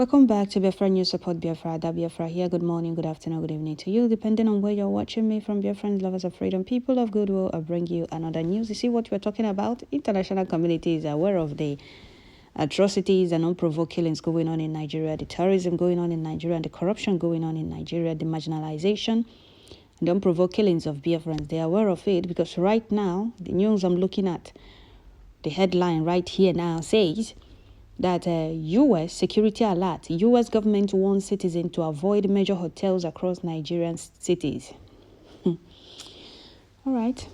Welcome back to Biafra News Support Biafra. That Biafra here. Good morning, good afternoon, good evening to you, depending on where you're watching me from. Biafrans, lovers of freedom, people of goodwill, I bring you another news. You see what we're talking about? International community is aware of the atrocities and unprovoked killings going on in Nigeria, the terrorism going on in Nigeria, and the corruption going on in Nigeria, the marginalization and the unprovoked killings of Biafrans. They're aware of it because right now, the news I'm looking at, the headline right here now says that U.S. security alert. U.S. government warns citizens to avoid major hotels across Nigerian cities. All right.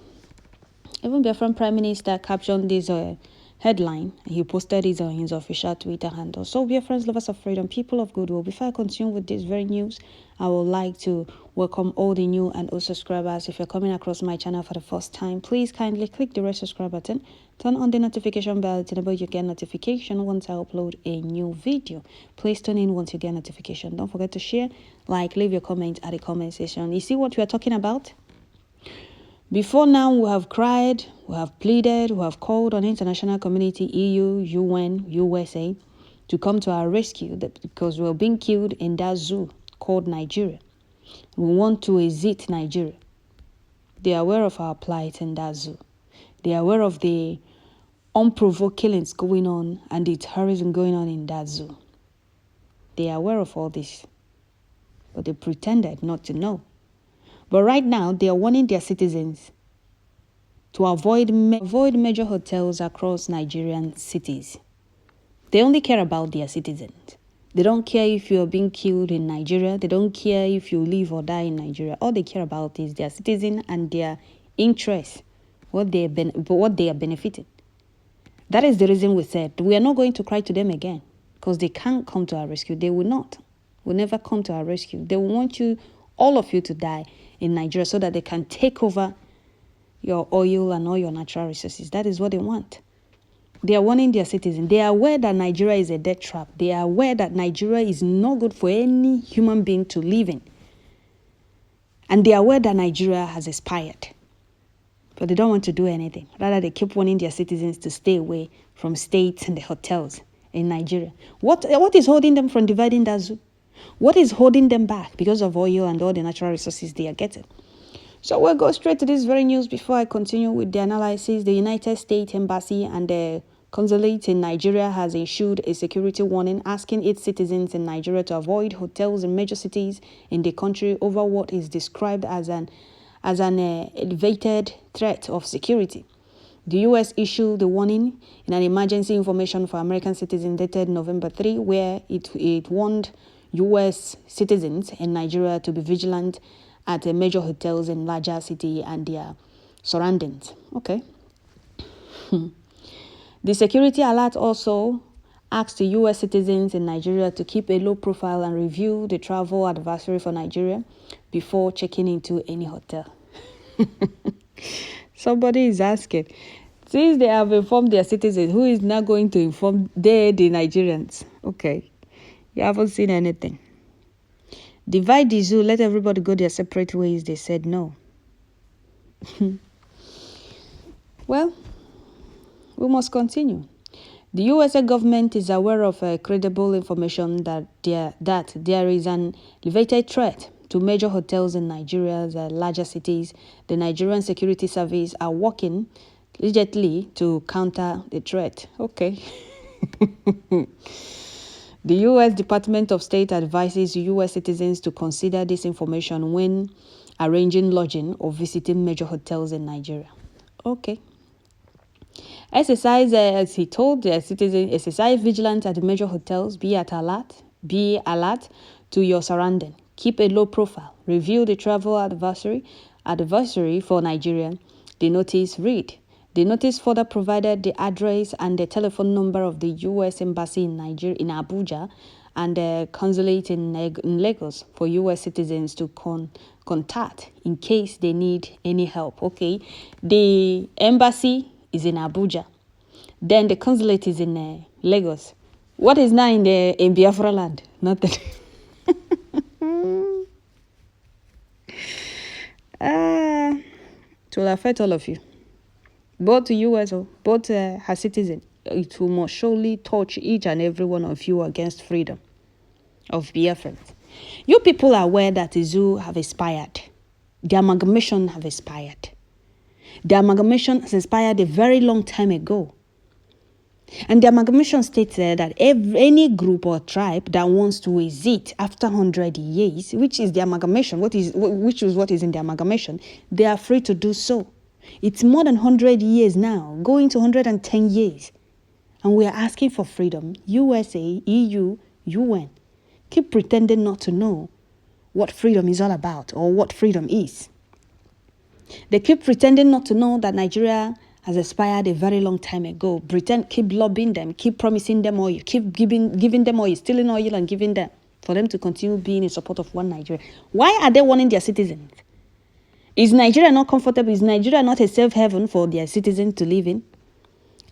Even Biafran Prime Minister captioned this headline. He posted it on his official Twitter handle. So, Biafrans, lovers of freedom, people of goodwill, before I continue with this very news, I would like to welcome all the new and old subscribers. If you're coming across my channel for the first time, please kindly click the red subscribe button. Turn on the notification bell to enable you get notification once I upload a new video. Please turn in once you get notification. Don't forget to share, like, leave your comment at the comment section. You see what we are talking about? Before now, we have cried, we have pleaded, we have called on international community, EU, UN, USA, to come to our rescue because we are being killed in that zoo called Nigeria. We want to exit Nigeria. They are aware of our plight in that zoo. They are aware of the unprovoked killings going on and the terrorism going on in that zoo. They are aware of all this, but they pretended not to know. But right now, they are warning their citizens to avoid major hotels across Nigerian cities. They only care about their citizens. They don't care if you're being killed in Nigeria. They don't care if you live or die in Nigeria. All they care about is their citizens and their interests, what they are benefiting. That is the reason we said we are not going to cry to them again because they can't come to our rescue. They will not. Will never come to our rescue. They want all of you to die in Nigeria so that they can take over your oil and all your natural resources. That is what they want. They are warning their citizens. They are aware that Nigeria is a death trap. They are aware that Nigeria is not good for any human being to live in. And they are aware that Nigeria has expired. But they don't want to do anything. Rather, they keep warning their citizens to stay away from states and the hotels in Nigeria. What is holding them from dividing that zoo? What is holding them back because of oil and all the natural resources they are getting? So we'll go straight to this very news before I continue with the analysis. The United States Embassy and the consulate in Nigeria has issued a security warning asking its citizens in Nigeria to avoid hotels in major cities in the country over what is described as an elevated threat of security. The U.S. issued the warning in an emergency information for American citizens dated November 3, where it warned U.S. citizens in Nigeria to be vigilant at major hotels in larger cities and their surroundings. Okay. The security alert also asked the U.S. citizens in Nigeria to keep a low profile and review the travel advisory for Nigeria before checking into any hotel. Somebody is asking, since they have informed their citizens, who is now going to inform the Nigerians? Okay, you haven't seen anything. Divide the zoo, let everybody go their separate ways. They said no. Well, we must continue. The USA government is aware of credible information that there is an elevated threat to major hotels in Nigeria's larger cities. The Nigerian Security Service are working diligently to counter the threat. Okay. The U.S. Department of State advises U.S. citizens to consider this information when arranging lodging or visiting major hotels in Nigeria. Okay. Exercise, as he told the citizens, exercise vigilance at the major hotels. Be alert to your surrounding. Keep a low profile. Review the travel advisory for Nigeria. The notice read. The notice further provided the address and the telephone number of the U.S. Embassy in Nigeria, in Abuja, and the consulate in Lagos for U.S. citizens to contact in case they need any help. Okay, the embassy is in Abuja, then the consulate is in Lagos. What is now in Biafra land? Nothing. It will affect all of you. Both the U.S. or both her citizens, it will most surely touch each and every one of you against freedom. of Biafrans. You people are aware that the zoo have expired. The amalgamation have expired. The amalgamation has expired a very long time ago. And the amalgamation states that any group or tribe that wants to exit after 100 years, which is the amalgamation, which is what is in the amalgamation, they are free to do so. It's more than 100 years now, going to 110 years. And we are asking for freedom. USA, EU, UN keep pretending not to know what freedom is all about or what freedom is. They keep pretending not to know that Nigeria has expired a very long time ago. Keep lobbying them, keep promising them oil, keep giving them oil, stealing oil and giving them for them to continue being in support of one Nigeria. Why are they warning their citizens? Is Nigeria not comfortable? Is Nigeria not a safe haven for their citizens to live in?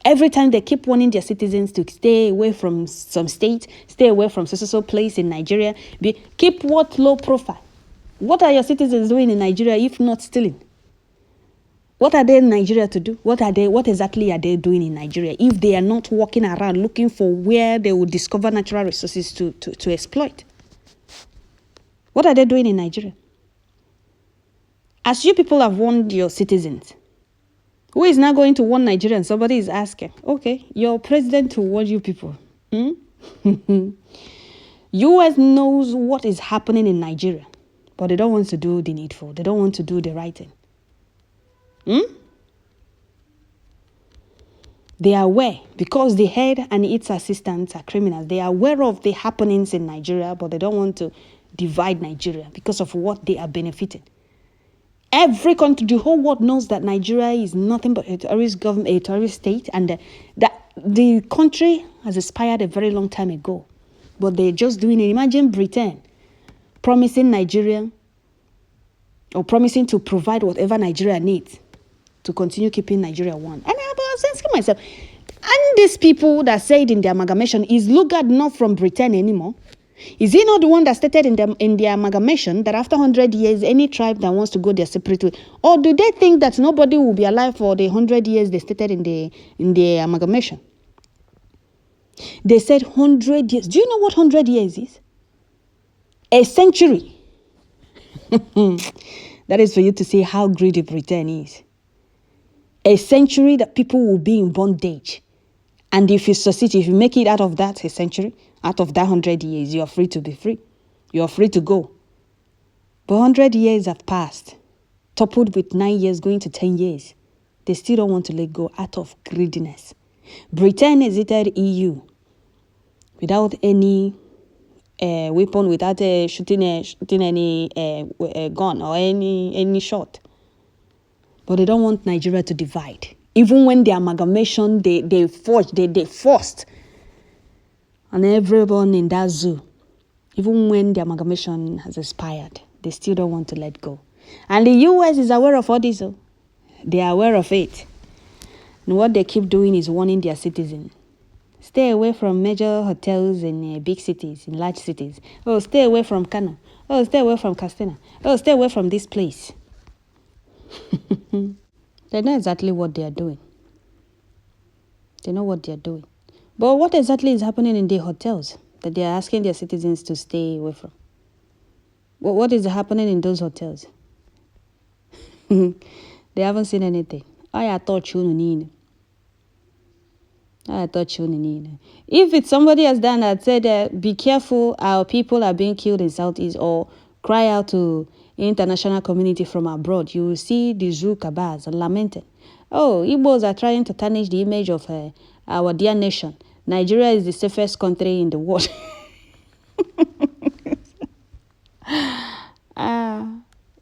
Every time they keep warning their citizens to stay away from some state, stay away from so place in Nigeria, keep what low profile? What are your citizens doing in Nigeria if not stealing? What are they in Nigeria to do? What exactly are they doing in Nigeria if they are not walking around looking for where they will discover natural resources to exploit? What are they doing in Nigeria? As you people have warned your citizens, who is now going to warn Nigerians? Somebody is asking, okay, your president to warn you people. US knows what is happening in Nigeria, but they don't want to do the needful. They don't want to do the right thing. They are aware, because the head and its assistants are criminals. They are aware of the happenings in Nigeria, but they don't want to divide Nigeria because of what they are benefiting. Every country, the whole world knows that Nigeria is nothing but a terrorist government, a terrorist state, and that the country has expired a very long time ago. But they're just doing it. Imagine Britain promising Nigeria or promising to provide whatever Nigeria needs to continue keeping Nigeria one. And I was asking myself, and these people that said in the amalgamation, is Lugard not from Britain anymore? Is he not the one that stated in the amalgamation that after 100 years, any tribe that wants to go their separate way? Or do they think that nobody will be alive for the 100 years they stated in the amalgamation? They said 100 years. Do you know what 100 years is? A century. That is for you to see how greedy Britain is. A century that people will be in bondage. And if you succeed, if you make it out of that, a century, out of that 100 years, you are free to be free. You are free to go. But 100 years have passed, toppled with 9 years going to 10 years. They still don't want to let go out of greediness. Britain exited EU without any weapon, without shooting any gun or any shot. But they don't want Nigeria to divide. Even when the amalgamation, they forced on everyone in that zoo. Even when the amalgamation has expired, they still don't want to let go. And the US is aware of all this. They are aware of it. And what they keep doing is warning their citizens. Stay away from major hotels in big cities, in large cities. Oh, stay away from Kano. Oh, stay away from Castina. Oh, stay away from this place. They know exactly what they are doing. They know what they are doing. But what exactly is happening in the hotels that they are asking their citizens to stay away from? What is happening in those hotels? They haven't seen anything. I thought you need. If it's somebody has done that said, be careful, our people are being killed in Southeast, or cry out to international community from abroad, you will see the zoo cabals lamenting. Oh, Igbos are trying to tarnish the image of our dear nation. Nigeria is the safest country in the world.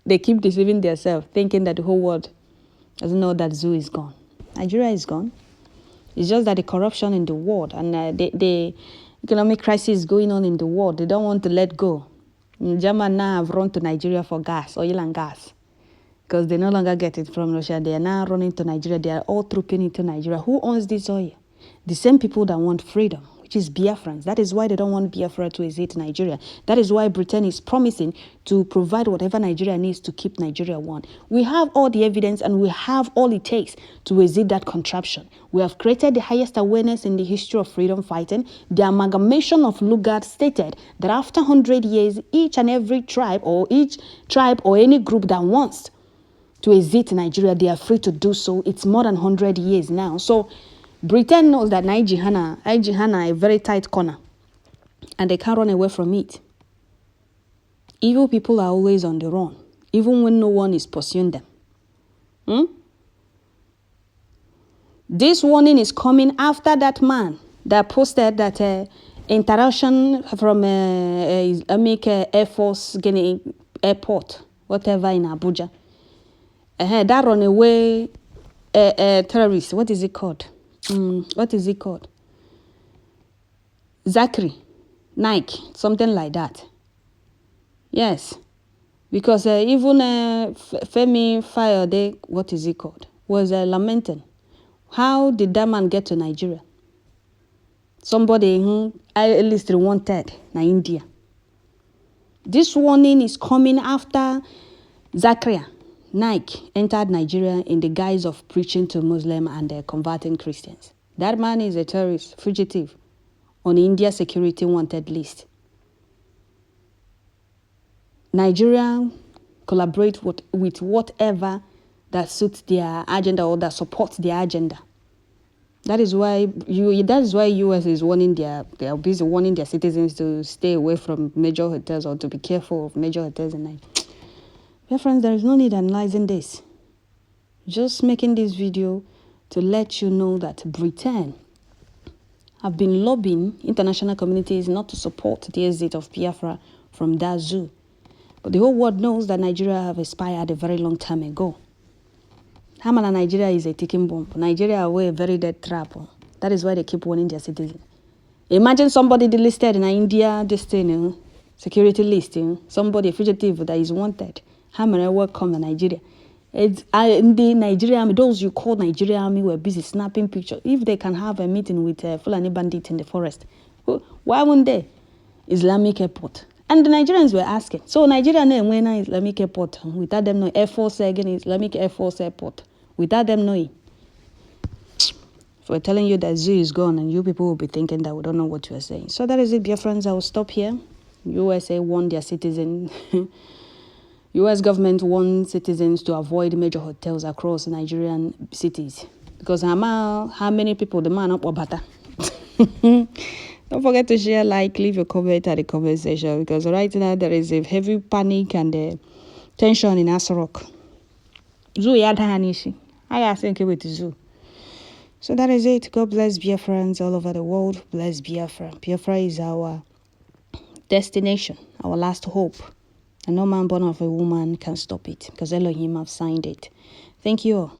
They keep deceiving themselves, thinking that the whole world doesn't know that zoo is gone. Nigeria is gone. It's just that the corruption in the world and the economic crisis going on in the world, they don't want to let go. Germany now have run to Nigeria for gas, oil and gas, because they no longer get it from Russia. They are now running to Nigeria. They are all trooping into Nigeria. Who owns this oil? The same people that want freedom. which is Biafrans. That is why they don't want Biafra to exit Nigeria. That is why Britain is promising to provide whatever Nigeria needs to keep Nigeria one. We have all the evidence and we have all it takes to exit that contraption. We have created the highest awareness in the history of freedom fighting. The amalgamation of Lugard stated that after 100 years, each and every tribe or any group that wants to exit Nigeria, they are free to do so. It's more than 100 years now. So Britain knows that Nigeria a very tight corner and they can't run away from it. Evil people are always on the run, even when no one is pursuing them. This warning is coming after that man that posted that interaction from Air Force Airport, whatever in Abuja. That runaway terrorist, what is it called? Zachary, Nike, something like that. Yes, because even Femi Fayode, what is it called, was lamenting. How did that man get to Nigeria? Somebody who at least wanted in India. This warning is coming after Zachary Nike entered Nigeria in the guise of preaching to Muslims and converting Christians. That man is a terrorist, fugitive, on India security wanted list. Nigeria collaborate with whatever that suits their agenda or that supports their agenda. That is why US is warning they are busy warning their citizens to stay away from major hotels or to be careful of major hotels in Nigeria. Dear friends, there is no need analyzing this. Just making this video to let you know that Britain have been lobbying international communities not to support the exit of Biafra from that zoo. But the whole world knows that Nigeria have expired a very long time ago. Hamana Nigeria is a ticking bomb. Nigeria are a very dead trap. That is why they keep warning their citizens. Imagine somebody delisted in India, this thing, security listing, somebody, a fugitive that is wanted. Hamana welcome to Nigeria. The Nigerian army, those you call Nigerian army, were busy snapping pictures. If they can have a meeting with Fulani bandits in the forest, why wouldn't they? Islamic airport. And the Nigerians were asking. So Nigeria name when Islamic airport without them knowing. Air Force again Islamic Air Force airport without them knowing. So we're telling you that zoo is gone, and you people will be thinking that we don't know what you are saying. So that is it, dear friends. I will stop here. USA warned their citizens. U.S. government warned citizens to avoid major hotels across Nigerian cities because how many people the man up or butter. Don't forget to share, like, leave your comment at the comment section because right now there is a heavy panic and tension in Asorock. Zoo yadhanishi. I think with zoo. So that is it. God bless Biafrans all over the world. Bless Biafra. Biafra is our destination, our last hope. And no man born of a woman can stop it because Elohim have signed it. Thank you all.